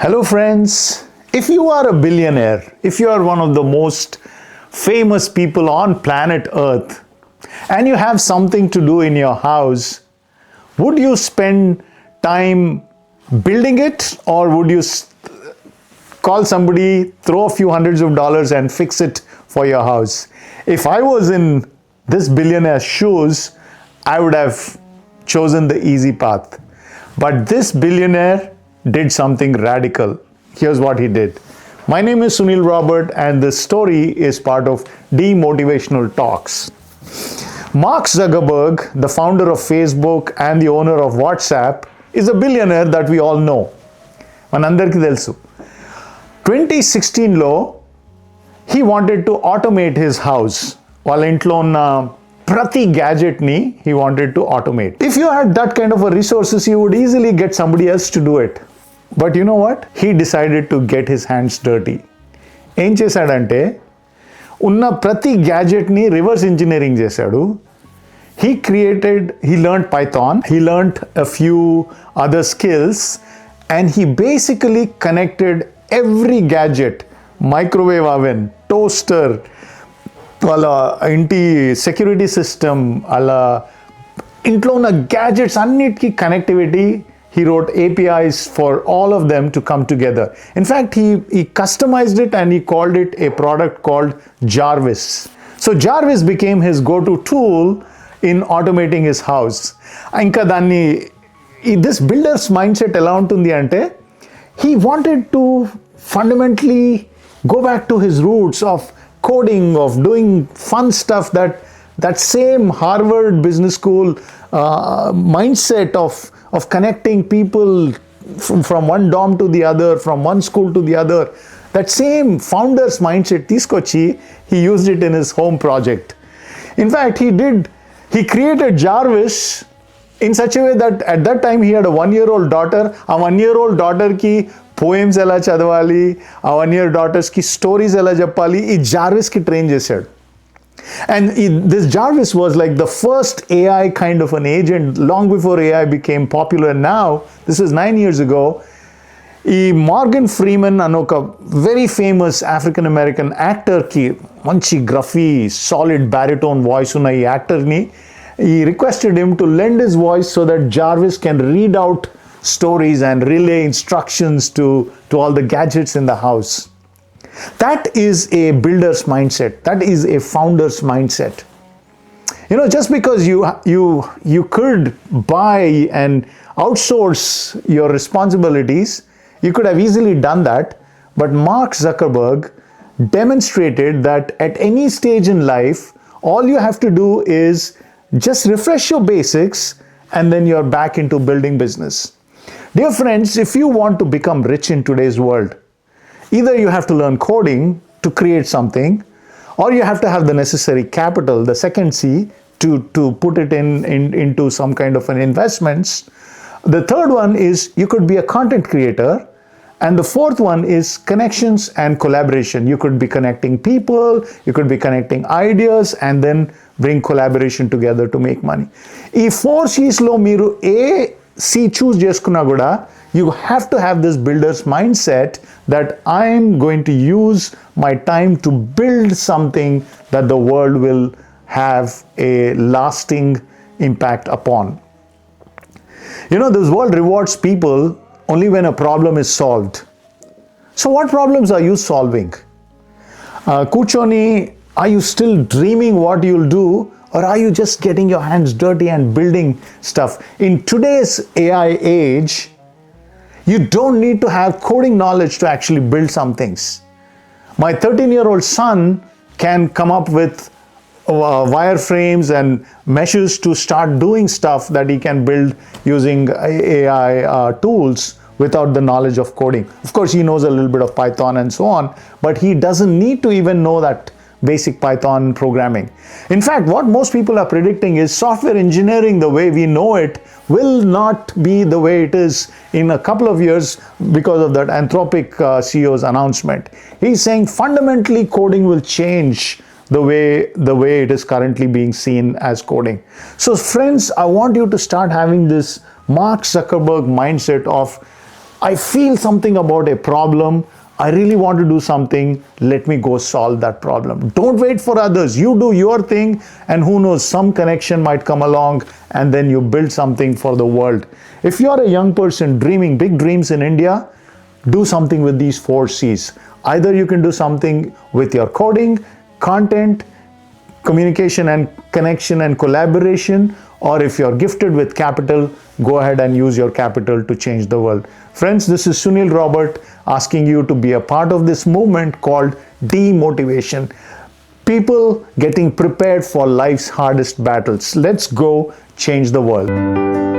Hello friends, if you are a billionaire, if you are one of the most famous people on planet Earth and you have something to do in your house, would you spend time building it or would you call somebody, throw a few hundreds of dollars and fix it for your house? If I was in this billionaire's shoes, I would have chosen the easy path. But this billionaire did something radical. Here's what he did. My name is Sunil Robert and this story is part of Motivational Talks. Mark Zuckerberg, the founder of Facebook and the owner of WhatsApp, is a billionaire that we all know. Manandarki telsu. 2016 he wanted to automate his house. వాళ్ళ ఇంట్లో ఉన్న ప్రతి గ్యాజెట్ని he wanted to automate. If you had that kind of a resources, you would easily get somebody else to do it. But you know what? He decided to get his hands dirty. ఏం చేశాడంటే ఉన్న ప్రతి గ్యాజెట్ని reverse engineering చేశాడు. He learned Python, he learned a few other skills, and he basically connected every gadget, microwave oven, toaster, వాళ్ళ ఇంటి security system, అలా ఇంట్లో ఉన్న గ్యాజెట్స్ అన్నిటికీ connectivity. He wrote APIs for all of them to come together. In fact, he customized it and he called it a product called Jarvis. So Jarvis became his go-to tool in automating his house. ఇంకా దాన్ని this builder's mindset ఎలా ఉంటుంది అంటే he wanted to fundamentally go back to his roots of coding, of doing fun stuff, that same Harvard Business School mindset of connecting people from one dorm to the other, from one school to the other. That same founder's mindset, he used it in his home project. In fact, he created Jarvis in such a way that at that time he had a 1-year-old daughter. A 1-year-old daughter ki poems ఎలా చదవాలి, ఆ 1-year daughters కి stories ఎలా చెప్పాలి, ఈ Jarvis కి train చేశాడు. And this Jarvis was like the first AI kind of an agent long before AI became popular. Now, this is 9 years ago, Morgan Freeman and a very famous African American actor ki manchi gruffy, solid baritone voice una ee actor ni, he requested him to lend his voice so that Jarvis can read out stories and relay instructions to all the gadgets in the house. That is a builder's mindset. That is a founder's mindset. You know, just because you could buy and outsource your responsibilities, you could have easily done that. But Mark Zuckerberg demonstrated that at any stage in life, all you have to do is just refresh your basics and then you're back into building business. Dear friends, if you want to become rich in today's world, either you have to learn coding to create something, or you have to have the necessary capital, the second C, to put it into some kind of an investments. The third one is you could be a content creator, and the fourth one is connections and collaboration. You could be connecting people, you could be connecting ideas, and then bring collaboration together to make money. ఈ 4 C's లో మీరు C choose చేసుకున్నా కూడా you have to have this builder's mindset that I'm going to use my time to build something that the world will have a lasting impact upon. You know, this world rewards people only when a problem is solved. So what problems are you solving? Kuchoni, are you still dreaming what you'll do? Or are you just getting your hands dirty and building stuff? In today's AI age, you don't need to have coding knowledge to actually build some things. My 13-year-old son can come up with wireframes and meshes to start doing stuff that he can build using AI tools without the knowledge of coding. Of course, he knows a little bit of Python and so on, but he doesn't need to even know that basic Python programming. In fact, what most people are predicting is software engineering, the way we know it, will not be the way it is in a couple of years because of that Anthropic CEO's announcement. He's saying fundamentally coding will change the way it is currently being seen as coding. So friends, I want you to start having this Mark Zuckerberg mindset of I feel something about a problem. I really want to do something. Let me go solve that problem. Don't wait for others. You do your thing, and who knows, some connection might come along, and then you build something for the world. If you're a young person dreaming big dreams in India, do something with these 4 C's. Either you can do something with your coding, content, communication and connection and collaboration, or if you're gifted with capital, go ahead and use your capital to change the world. Friends, this is Sunil Robert asking you to be a part of this movement called demotivation. People getting prepared for life's hardest battles. Let's go change the world.